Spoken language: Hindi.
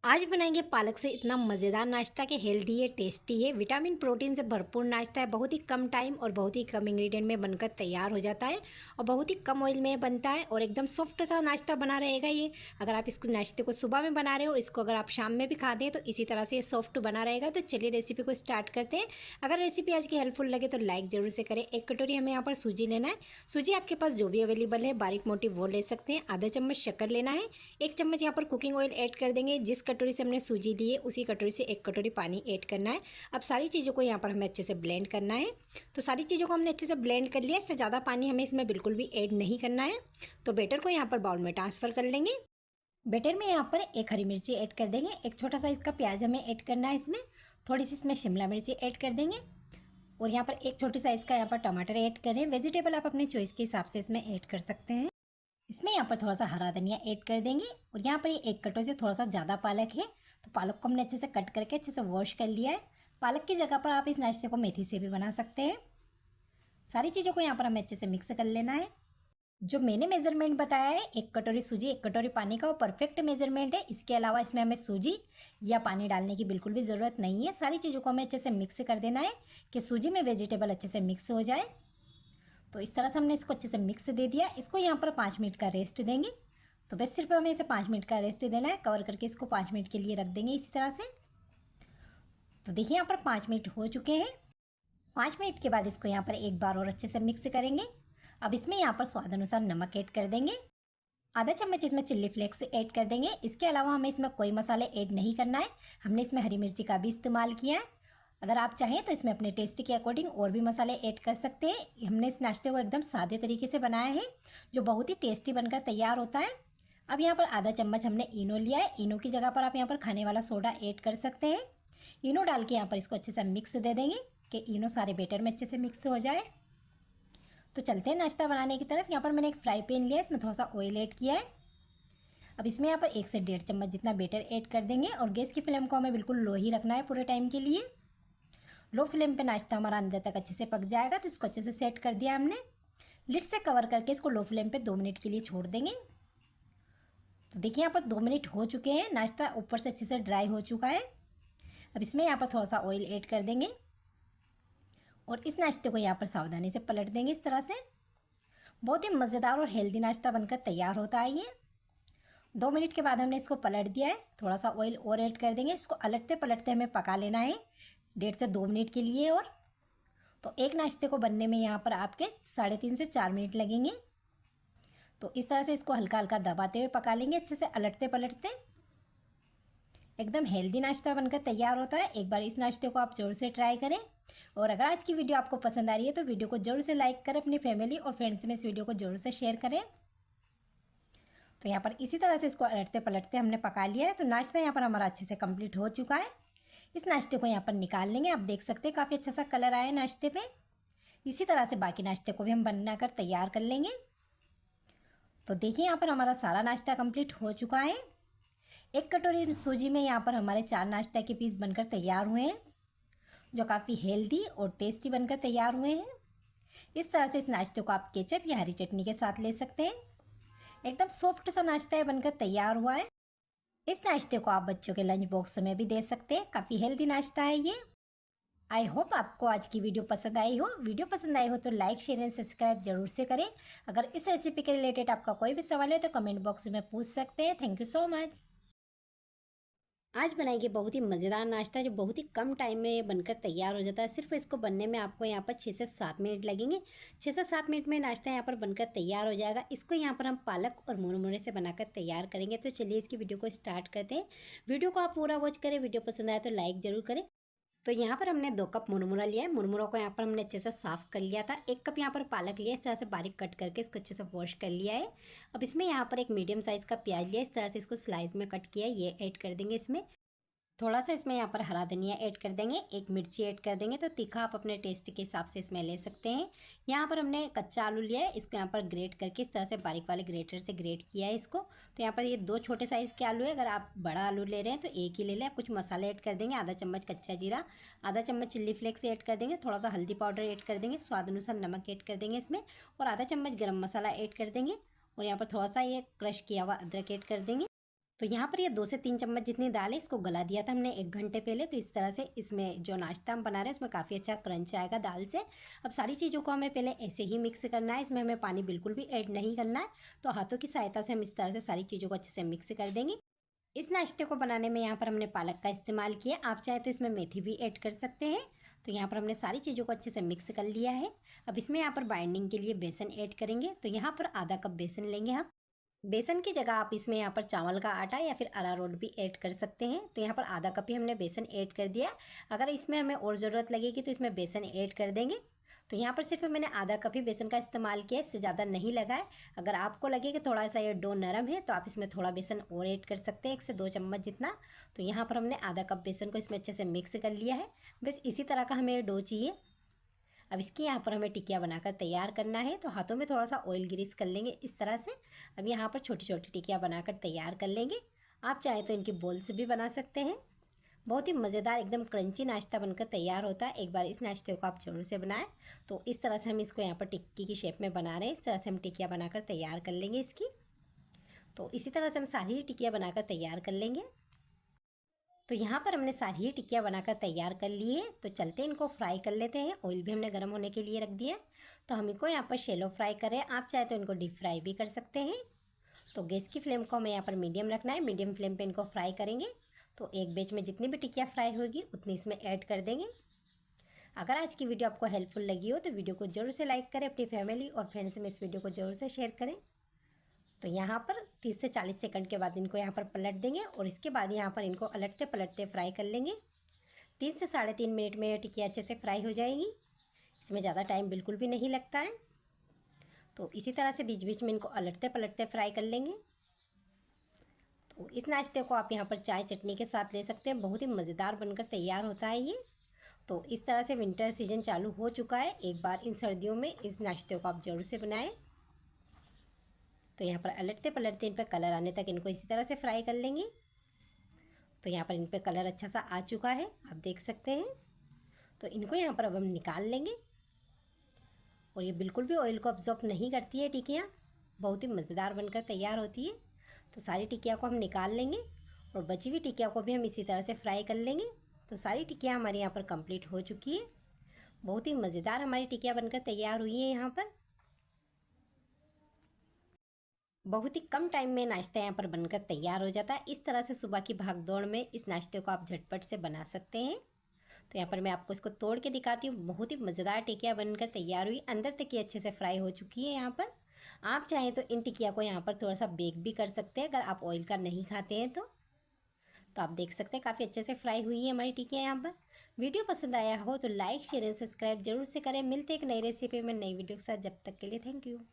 आज बनाएंगे पालक से इतना मज़ेदार नाश्ता कि हेल्दी है, टेस्टी है, विटामिन प्रोटीन से भरपूर नाश्ता है। बहुत ही कम टाइम और बहुत ही कम इंग्रेडिएंट में बनकर तैयार हो जाता है और बहुत ही कम ऑयल में बनता है और एकदम सॉफ्ट सा नाश्ता बना रहेगा ये। अगर आप इसको नाश्ते को सुबह में बना रहे हो और इसको अगर आप शाम में भी खा दें तो इसी तरह से ये सॉफ्ट बना रहेगा। तो चलिए रेसिपी को स्टार्ट करते हैं। अगर रेसिपी आज की हेल्पफुल लगे तो लाइक ज़रूर से करें। एक कटोरी हमें यहाँ पर सूजी लेना है। सूजी आपके पास जो भी अवेलेबल है बारीक मोटी वो ले सकते हैं। आधा चम्मच शक्कर लेना है। एक चम्मच यहाँ पर कुकिंग ऑयल ऐड कर देंगे। जिस कटोरी से हमने सूजी ली है उसी कटोरी से एक कटोरी पानी ऐड करना है। अब सारी चीज़ों को यहाँ पर हमें अच्छे से ब्लेंड करना है। तो सारी चीज़ों को हमने अच्छे से ब्लेंड कर लिया। इससे ज़्यादा पानी हमें इसमें बिल्कुल भी ऐड नहीं करना है। तो बेटर को यहाँ पर बाउल में ट्रांसफ़र कर लेंगे। बेटर में यहाँ पर एक हरी मिर्ची ऐड कर देंगे। एक छोटा साइज़ का प्याज हमें ऐड करना है इसमें। थोड़ी सी इसमें शिमला मिर्ची ऐड कर देंगे और यहाँ पर एक छोटी साइज़ का यहाँ पर टमाटर ऐड करें। वेजिटेबल आप अपने चॉइस के हिसाब से इसमें ऐड कर सकते हैं। इसमें यहाँ पर थोड़ा सा हरा धनिया ऐड कर देंगे और यहाँ पर ये एक कटोरी से थोड़ा सा ज़्यादा पालक है तो पालक को हमने अच्छे से कट करके अच्छे से वॉश कर लिया है। पालक की जगह पर आप इस नाश्ते को मेथी से भी बना सकते हैं। सारी चीज़ों को यहाँ पर हमें अच्छे से मिक्स कर लेना है। जो मैंने मेजरमेंट बताया है एक कटोरी सूजी एक कटोरी पानी का वो परफेक्ट मेजरमेंट है। इसके अलावा इसमें हमें सूजी या पानी डालने की बिल्कुल भी ज़रूरत नहीं है। सारी चीज़ों को हमें अच्छे से मिक्स कर देना है कि सूजी में वेजिटेबल अच्छे से मिक्स हो जाए। तो इस तरह से हमने इसको अच्छे से मिक्स दे दिया। इसको यहाँ पर 5 मिनट का रेस्ट देंगे। तो बस सिर्फ हमें इसे 5 मिनट का रेस्ट देना है। कवर करके इसको 5 मिनट के लिए रख देंगे इसी तरह से। तो देखिए यहाँ पर 5 मिनट हो चुके हैं। 5 मिनट के बाद इसको यहाँ पर एक बार और अच्छे से मिक्स करेंगे। अब इसमें यहाँ पर स्वाद अनुसार नमक ऐड कर देंगे। आधा चम्मच इसमें चिल्ली फ्लेक्स ऐड कर देंगे। इसके अलावा हमें इसमें कोई मसाले ऐड नहीं करना है। हमने इसमें हरी मिर्ची का भी इस्तेमाल किया है। अगर आप चाहें तो इसमें अपने टेस्ट के अकॉर्डिंग और भी मसाले ऐड कर सकते हैं। हमने इस नाश्ते को एकदम सादे तरीके से बनाया है जो बहुत ही टेस्टी बनकर तैयार होता है। अब यहाँ पर आधा चम्मच हमने इनो लिया है। इनो की जगह पर आप यहाँ पर खाने वाला सोडा ऐड कर सकते हैं। इनो डाल के यहाँ पर इसको अच्छे से मिक्स दे देंगे कि इनो सारे बेटर में अच्छे से मिक्स हो जाए। तो चलते हैं नाश्ता बनाने की तरफ। यहाँ पर मैंने एक फ्राई पैन लिया है। इसमें थोड़ा सा ऑयल ऐड किया है। अब इसमें यहाँ पर 1 से 1.5 चम्मच जितना बेटर ऐड कर देंगे और गैस की फ्लेम को हमें बिल्कुल लो ही रखना है पूरे टाइम के लिए। लो फ्लेम पे नाश्ता हमारा अंदर तक अच्छे से पक जाएगा। तो इसको अच्छे से सेट कर दिया हमने। लिड से कवर करके इसको लो फ्लेम पे 2 मिनट के लिए छोड़ देंगे। तो देखिए यहाँ पर 2 मिनट हो चुके हैं। नाश्ता ऊपर से अच्छे से ड्राई हो चुका है। अब इसमें यहाँ पर थोड़ा सा ऑयल ऐड कर देंगे और इस नाश्ते को यहाँ पर सावधानी से पलट देंगे इस तरह से। बहुत ही मज़ेदार और हेल्दी नाश्ता बनकर तैयार होता है ये। 2 मिनट के बाद हमने इसको पलट दिया है। थोड़ा सा ऑयल और ऐड कर देंगे। इसको अलटते पलटते हमें पका लेना है 1.5 से 2 मिनट के लिए। और तो एक नाश्ते को बनने में यहाँ पर आपके 3.5 से 4 मिनट लगेंगे। तो इस तरह से इसको हल्का हल्का दबाते हुए पका लेंगे अच्छे से अलटते पलटते। एकदम हेल्दी नाश्ता बनकर तैयार होता है। एक बार इस नाश्ते को आप ज़रूर से ट्राई करें। और अगर आज की वीडियो आपको पसंद आ रही है तो वीडियो को ज़रूर से लाइक करें। अपनी फैमिली और फ्रेंड्स में इस वीडियो को ज़रूर से शेयर करें। तो यहाँ पर इसी तरह से इसको अलटते पलटते हमने पका लिया है। तो नाश्ता यहाँ पर हमारा अच्छे से कंप्लीट हो चुका है। इस नाश्ते को यहाँ पर निकाल लेंगे। आप देख सकते हैं काफ़ी अच्छा सा कलर आया है नाश्ते पे। इसी तरह से बाकी नाश्ते को भी हम बनाकर तैयार कर लेंगे। तो देखिए यहाँ पर हमारा सारा नाश्ता कंप्लीट हो चुका है। एक कटोरी सूजी में यहाँ पर हमारे 4 नाश्ता के पीस बनकर तैयार हुए हैं जो काफ़ी हेल्दी और टेस्टी बनकर तैयार हुए हैं। इस तरह से इस नाश्ते को आप केचप या हरी चटनी के साथ ले सकते हैं। एकदम सॉफ्ट सा नाश्ता है बनकर तैयार हुआ है। इस नाश्ते को आप बच्चों के लंच बॉक्स में भी दे सकते हैं। काफ़ी हेल्दी नाश्ता है ये। आई होप आपको आज की वीडियो पसंद आई हो। वीडियो पसंद आई हो तो लाइक शेयर एंड सब्सक्राइब जरूर से करें। अगर इस रेसिपी के रिलेटेड आपका कोई भी सवाल है तो कमेंट बॉक्स में पूछ सकते हैं। Thank you so much. आज बनाएंगे बहुत ही मज़ेदार नाश्ता जो बहुत ही कम टाइम में बनकर तैयार हो जाता है। सिर्फ इसको बनने में आपको यहाँ पर 6 से 7 मिनट लगेंगे। 6 से 7 मिनट में नाश्ता यहाँ पर बनकर तैयार हो जाएगा। इसको यहाँ पर हम पालक और मुरमुरे से बनाकर तैयार करेंगे। तो चलिए इसकी वीडियो को स्टार्ट करते हैं। वीडियो को आप पूरा वॉच करें। वीडियो पसंद आए तो लाइक ज़रूर करें। तो यहाँ पर हमने 2 कप मुरमुरा लिया है। मुरमुरा को यहाँ पर हमने अच्छे से साफ़ कर लिया था। 1 कप यहाँ पर पालक लिया, इस तरह से बारीक कट करके इसको अच्छे से वॉश कर लिया है। अब इसमें यहाँ पर एक मीडियम साइज़ का प्याज लिया, इस तरह से इसको स्लाइस में कट किया है, ये ऐड कर देंगे इसमें। थोड़ा सा इसमें यहाँ पर हरा धनिया ऐड कर देंगे। 1 मिर्ची ऐड कर देंगे। तो तीखा आप अपने टेस्ट के हिसाब से इसमें ले सकते हैं। यहाँ पर हमने कच्चा आलू लिया है, इसको यहाँ पर ग्रेट करके इस तरह से बारीक वाले ग्रेटर से ग्रेट किया है इसको। तो यहाँ पर ये 2 छोटे साइज़ के आलू है। अगर आप बड़ा आलू ले रहे हैं तो 1 ही ले लें। कुछ मसाले ऐड कर देंगे। आधा चम्मच कच्चा जीरा, आधा चम्मच चिल्ली फ्लेक्स ऐड कर देंगे, थोड़ा सा हल्दी पाउडर ऐड कर देंगे, स्वाद अनुसार नमक ऐड कर देंगे इसमें, और आधा चम्मच गर्म मसाला ऐड कर देंगे। और यहाँ पर थोड़ा सा ये क्रश किया हुआ अदरक ऐड कर देंगे। तो यहाँ पर ये 2 से 3 चम्मच जितनी दाल है इसको गला दिया था हमने 1 घंटे पहले। तो इस तरह से इसमें जो नाश्ता हम बना रहे हैं इसमें काफ़ी अच्छा क्रंच आएगा दाल से। अब सारी चीज़ों को हमें पहले ऐसे ही मिक्स करना है, इसमें हमें पानी बिल्कुल भी ऐड नहीं करना है। तो हाथों की सहायता से हम इस तरह से सारी चीज़ों को अच्छे से मिक्स कर देंगे। इस नाश्ते को बनाने में यहाँ पर हमने पालक का इस्तेमाल किया, आप चाहे तो इसमें मेथी भी ऐड कर सकते हैं। तो यहाँ पर हमने सारी चीज़ों को अच्छे से मिक्स कर लिया है। अब इसमें यहाँ पर बाइंडिंग के लिए बेसन ऐड करेंगे। तो यहाँ पर आधा कप बेसन लेंगे हम। बेसन की जगह आप इसमें यहाँ पर चावल का आटा या फिर अरारोट भी ऐड कर सकते हैं। तो यहाँ पर आधा कप ही हमने बेसन ऐड कर दिया। अगर इसमें हमें और ज़रूरत लगेगी तो इसमें बेसन ऐड कर देंगे। तो यहाँ पर सिर्फ मैंने आधा कप ही बेसन का इस्तेमाल किया, इससे ज़्यादा नहीं लगा है। अगर आपको लगे कि थोड़ा सा ये डो नरम है तो आप इसमें थोड़ा बेसन और ऐड कर सकते हैं, 1 से 2 चम्मच जितना। तो यहाँ पर हमने आधा कप बेसन को इसमें अच्छे से मिक्स कर लिया है। बस इसी तरह का हमें डो चाहिए। अब इसकी यहाँ पर हमें टिकिया बनाकर तैयार करना है। तो हाथों में थोड़ा सा ऑयल ग्रीस कर लेंगे इस तरह से। अब यहाँ पर छोटी छोटी टिकिया बनाकर तैयार कर लेंगे। आप चाहे तो इनकी बॉल्स भी बना सकते हैं। बहुत ही मज़ेदार एकदम क्रंची नाश्ता बनकर तैयार होता है। एक बार इस नाश्ते को आप ज़रूर से बनाएं। तो इस तरह से हम इसको यहाँ पर टिक्की की शेप में बना रहे हैं। इस तरह से हम टिकिया बनाकर तैयार कर लेंगे इसकी। तो इसी तरह से हम सारी टिकिया बनाकर तैयार कर लेंगे। तो यहाँ पर हमने सारी ही टिक्कियाँ बनाकर तैयार कर ली है। तो चलते इनको फ्राई कर लेते हैं। ऑयल भी हमने गर्म होने के लिए रख दिया। तो हम इनको यहाँ पर शैलो फ्राई करें, आप चाहे तो इनको डीप फ्राई भी कर सकते हैं। तो गैस की फ्लेम को हमें यहाँ पर मीडियम रखना है, मीडियम फ्लेम पे इनको फ्राई करेंगे। तो एक बैच में जितनी भी टिक्कियाँ फ्राई होगी उतनी इसमें ऐड कर देंगे। अगर आज की वीडियो आपको हेल्पफुल लगी हो तो वीडियो को जरूर से लाइक करें, अपनी फैमिली और फ्रेंड्स में इस वीडियो को जरूर से शेयर करें। तो यहाँ पर 30 से 40 सेकंड के बाद इनको यहाँ पर पलट देंगे और इसके बाद यहाँ पर इनको अलटते पलटते फ्राई कर लेंगे। 3 से 3.5 मिनट में टिक्की अच्छे से फ्राई हो जाएगी। इसमें ज़्यादा टाइम बिल्कुल भी नहीं लगता है। तो इसी तरह से बीच बीच में इनको अलटते पलटते फ्राई कर लेंगे। तो इस नाश्ते को आप यहाँ पर चाय चटनी के साथ ले सकते हैं, बहुत ही मज़ेदार बनकर तैयार होता है ये। तो इस तरह से विंटर सीजन चालू हो चुका है, एक बार इन सर्दियों में इस नाश्ते को आप ज़रूर से बनाएं। तो यहाँ पर अलटते पलटते इन पर कलर आने तक इनको इसी तरह से फ्राई कर लेंगे। तो यहाँ पर इन पर कलर अच्छा सा आ चुका है, आप देख सकते हैं। तो इनको यहाँ पर अब हम निकाल लेंगे। और ये बिल्कुल भी ऑयल को अब्जॉर्ब नहीं करती है टिक्कियाँ, बहुत ही मज़ेदार बनकर तैयार होती है। तो सारी टिक्कियाँ को हम निकाल लेंगे और बची हुई टिक्कियाँ को भी हम इसी तरह से फ्राई कर लेंगे। तो सारी टिक्कियाँ हमारे यहाँ पर कंप्लीट हो चुकी है। बहुत ही मज़ेदार हमारी टिक्कियाँ बनकर तैयार हुई है। यहाँ पर बहुत ही कम टाइम में नाश्ता यहाँ पर बनकर तैयार हो जाता है। इस तरह से सुबह की भागदौड़ में इस नाश्ते को आप झटपट से बना सकते हैं। तो यहाँ पर मैं आपको इसको तोड़ के दिखाती हूँ। बहुत ही मज़ेदार टिकिया बनकर तैयार हुई, अंदर तक ये अच्छे से फ्राई हो चुकी है। यहाँ पर आप चाहें तो इन टिकिया को यहाँ पर थोड़ा सा बेक भी कर सकते हैं, अगर आप ऑयल का नहीं खाते हैं तो आप देख सकते हैं काफ़ी अच्छे से फ्राई हुई है हमारी टिकिया यहाँ पर। वीडियो पसंद आया हो तो लाइक शेयर एंड सब्सक्राइब जरूर से करें। मिलते एक नई रेसिपी में नई वीडियो के साथ, जब तक के लिए थैंक यू।